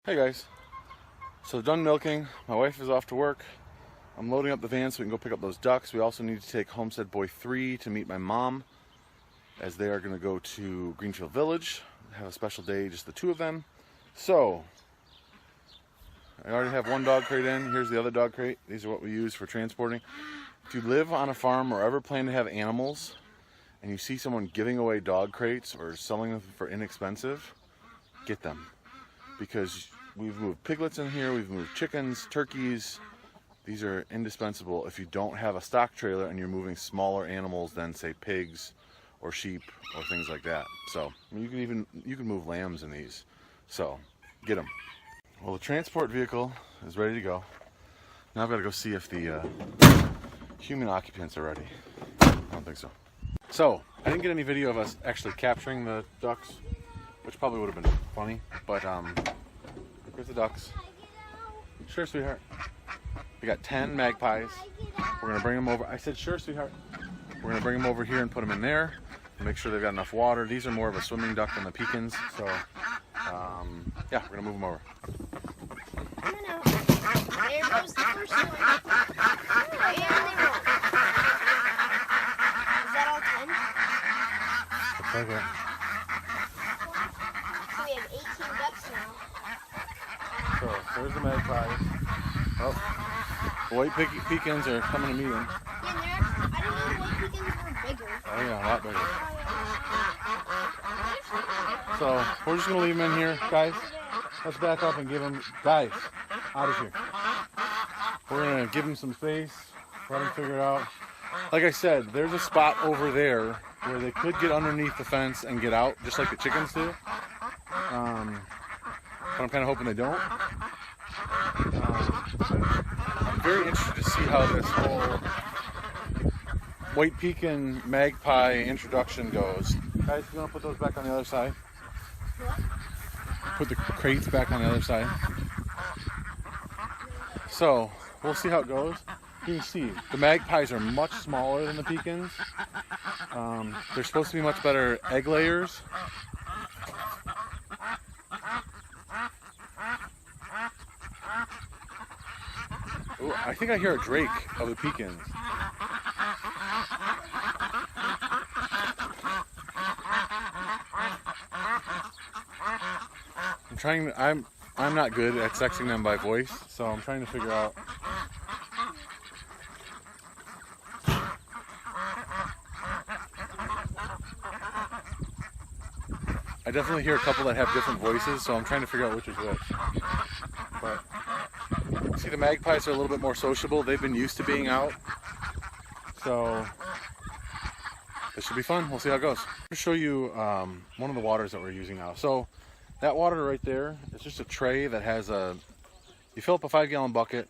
Hey guys, so done milking. My wife is off to work. I'm loading up the van so we can go pick up those ducks. We also need to take Homestead Boy 3 to meet my mom, as they are going to go to Greenfield Village, have a special day, just the two of them. So I already have one dog crate in. Here's the other dog crate. These are what we use for transporting. If you live on a farm or ever plan to have animals and you see someone giving away dog crates or selling them for inexpensive, get them. Because we've moved piglets in here, we've moved chickens, turkeys. These are indispensable if you don't have a stock trailer and you're moving smaller animals than, say, pigs or sheep or things like that. So I mean, you can move lambs in these. So get them. Well, the transport vehicle is ready to go. Now I've got to go see if the human occupants are ready. I don't think so. So I didn't get any video of us actually capturing the ducks, which probably would have been funny, but here's the ducks. Sure, sweetheart. We got 10 magpies. We're gonna bring them over. I said, sure, sweetheart. We're gonna bring them over here and put them in there. Make sure they've got enough water. These are more of a swimming duck than the pecans, so yeah, we're gonna move them over. There goes the first one. And they roll. Is that all 10? Okay. So we have 18 ducks now. So there's the magpies. Oh, the white pecans are coming to meet them. Yeah, I didn't know white pecans were bigger. Oh yeah, a lot bigger. So we're just gonna leave them in here, guys. Let's back up and give them, guys, out of here. We're gonna give them some space, let them figure it out. Like I said, there's a spot over there where they could get underneath the fence and get out, just like the chickens do. But I'm kind of hoping they don't. I'm very interested to see how this whole white pecan magpie introduction goes. Guys, you want to put those back on the other side? What? Put the crates back on the other side. So we'll see how it goes. You can see the magpies are much smaller than the pecans. They're supposed to be much better egg layers. Ooh, I think I hear a drake of the pecans. I'm not good at sexing them by voice, so I'm trying to figure out. I definitely hear a couple that have different voices, so I'm trying to figure out which is which. But see, the magpies are a little bit more sociable. They've been used to being out, so this should be fun. We'll see how it goes. I'm going to show you one of the waters that we're using now. So that water right there is just a tray that has you fill up a 5-gallon bucket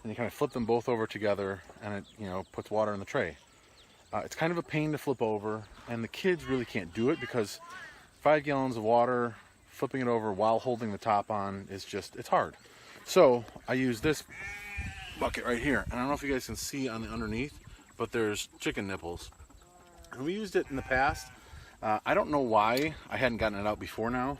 and you kind of flip them both over together, and it puts water in the tray. It's kind of a pain to flip over, and the kids really can't do it because 5 gallons of water, flipping it over while holding the top on is it's hard. So I use this bucket right here, and I don't know if you guys can see on the underneath, but there's chicken nipples. And we used it in the past. I don't know why I hadn't gotten it out before now,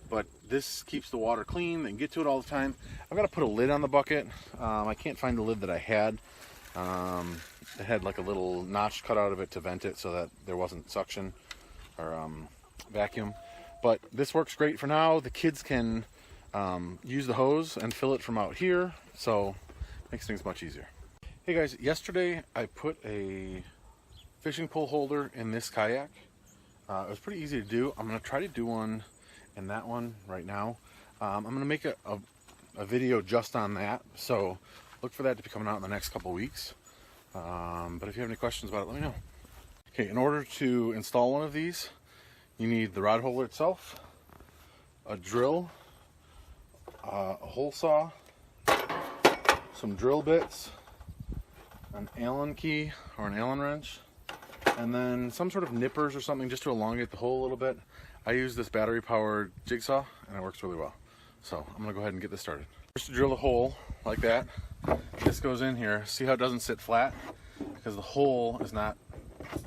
but this keeps the water clean. They can get to it all the time. I've got to put a lid on the bucket. I can't find the lid that I had. It had like a little notch cut out of it to vent it so that there wasn't suction or vacuum. But this works great for now. The kids can use the hose and fill it from out here, so it makes things much easier. Hey guys, yesterday I put a fishing pole holder in this kayak. It was pretty easy to do. I'm going to try to do one in that one right now. I'm going to make a video just on that, so look for that to be coming out in the next couple weeks. But if you have any questions about it, let me know. Okay, in order to install one of these, you need the rod holder itself, a drill, a hole saw, some drill bits, an Allen key or an Allen wrench, and then some sort of nippers or something just to elongate the hole a little bit. I use this battery powered jigsaw and it works really well. So I'm gonna go ahead and get this started. First, to drill a hole like that. This goes in here. See how it doesn't sit flat? Because the hole is not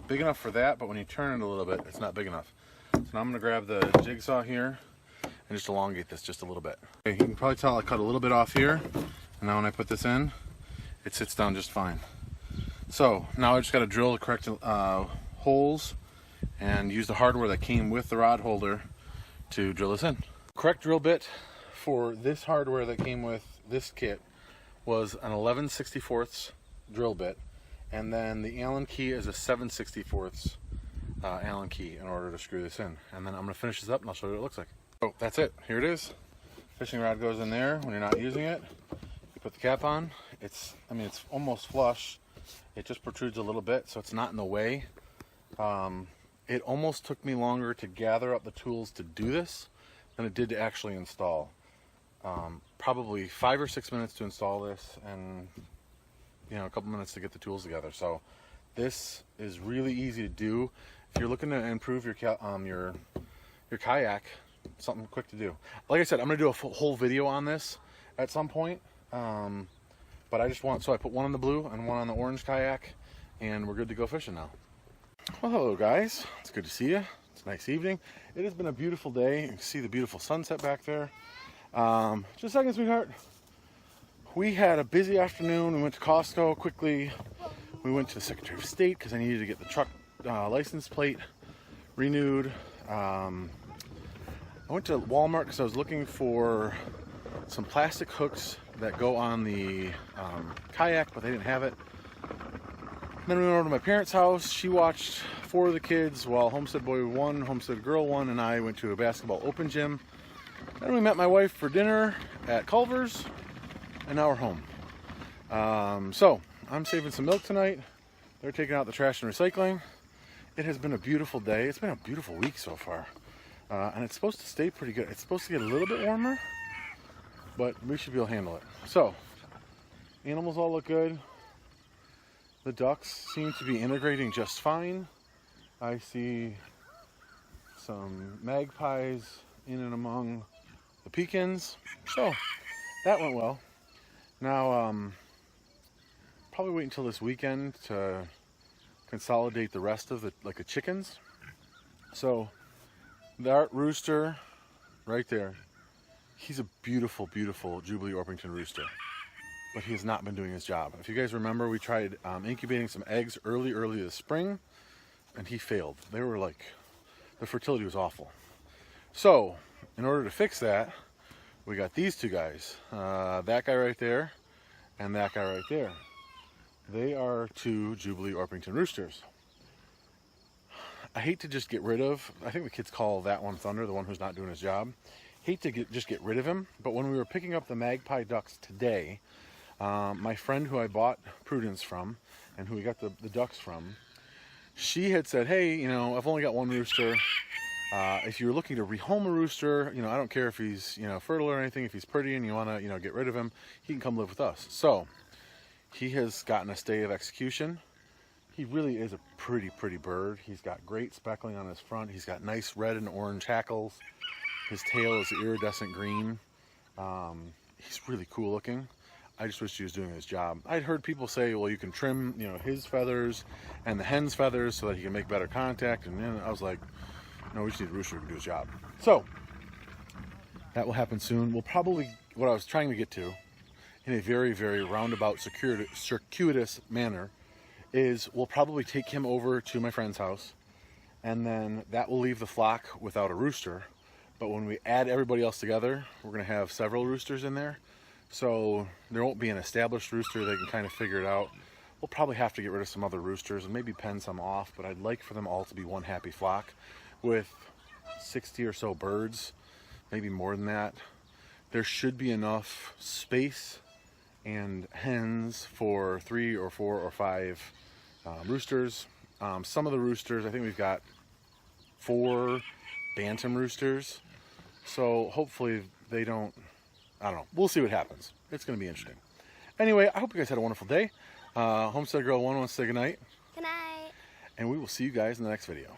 big enough for that, but when you turn it a little bit, it's not big enough. So now I'm going to grab the jigsaw here, and just elongate this just a little bit. Okay, you can probably tell I cut a little bit off here, and now when I put this in, it sits down just fine. So now I just got to drill the correct holes and use the hardware that came with the rod holder to drill this in. Correct drill bit for this hardware that came with this kit was an 11/64 drill bit, and then the Allen key is a 7/64 Allen key in order to screw this in. And then I'm going to finish this up and I'll show you what it looks like. So that's it. Here it is. Fishing rod goes in there when you're not using it. You put the cap on. It's almost flush. It just protrudes a little bit, so it's not in the way. It almost took me longer to gather up the tools to do this than it did to actually install. Probably 5 or 6 minutes to install this, and a couple minutes to get the tools together. So this is really easy to do if you're looking to improve your kayak. Something quick to do. Like I said, I'm gonna do a whole video on this at some point. But I just so I put one on the blue and one on the orange kayak, and we're good to go fishing now. Well, hello guys. It's good to see you. It's a nice evening. It has been a beautiful day. You can see the beautiful sunset back there. Just a second, sweetheart. We had a busy afternoon. We went to Costco quickly. We went to the Secretary of State because I needed to get the truck license plate renewed. I went to Walmart because I was looking for some plastic hooks that go on the kayak, but they didn't have it. Then we went over to my parents' house. She watched 4 of the kids while Homestead Boy 1, Homestead Girl 1, and I went to a basketball open gym. Then we met my wife for dinner at Culver's, and now we're home. So I'm saving some milk tonight. They're taking out the trash and recycling. It has been a beautiful day. It's been a beautiful week so far. And it's supposed to stay pretty good. It's supposed to get a little bit warmer, but we should be able to handle it. So, animals all look good. The ducks seem to be integrating just fine. I see some magpies in and among the pecans. So, that went well. Now, probably wait until this weekend to consolidate the rest of the chickens. So, that rooster right there, he's a beautiful, beautiful Jubilee Orpington rooster, but he has not been doing his job. If you guys remember, we tried incubating some eggs early this spring, and he failed. They were the fertility was awful. So, in order to fix that, we got these 2 guys, that guy right there, and that guy right there. They are 2 Jubilee Orpington roosters. I hate to just get rid of, I think the kids call that one Thunder, the one who's not doing his job. Hate to just get rid of him, but when we were picking up the magpie ducks today, my friend who I bought Prudence from, and who we got the ducks from, she had said, hey, I've only got 1 rooster. If you're looking to rehome a rooster, I don't care if he's, fertile or anything, if he's pretty and you want to, get rid of him, he can come live with us. So, he has gotten a stay of execution. He really is a pretty, pretty bird. He's got great speckling on his front. He's got nice red and orange hackles. His tail is iridescent green. He's really cool looking. I just wish he was doing his job. I'd heard people say, well, you can trim, his feathers and the hen's feathers so that he can make better contact. And then I was like, no, we just need a rooster who can do his job. So, that will happen soon. We'll probably, what I was trying to get to, in a very, very roundabout, circuitous manner, is we'll probably take him over to my friend's house, and then that will leave the flock without a rooster. But when we add everybody else together, we're going to have several roosters in there. So there won't be an established rooster. They can kind of figure it out. We'll probably have to get rid of some other roosters and maybe pen some off, but I'd like for them all to be one happy flock with 60 or so birds, maybe more than that. There should be enough space and hens for 3 or 4 or 5 roosters. Some of the roosters, I think we've got 4 bantam roosters, so hopefully they don't, I don't know, we'll see what happens. It's going to be interesting. Anyway, I hope you guys had a wonderful day. Homestead Girl 1 wants to say goodnight. Good night. And we will see you guys in the next video.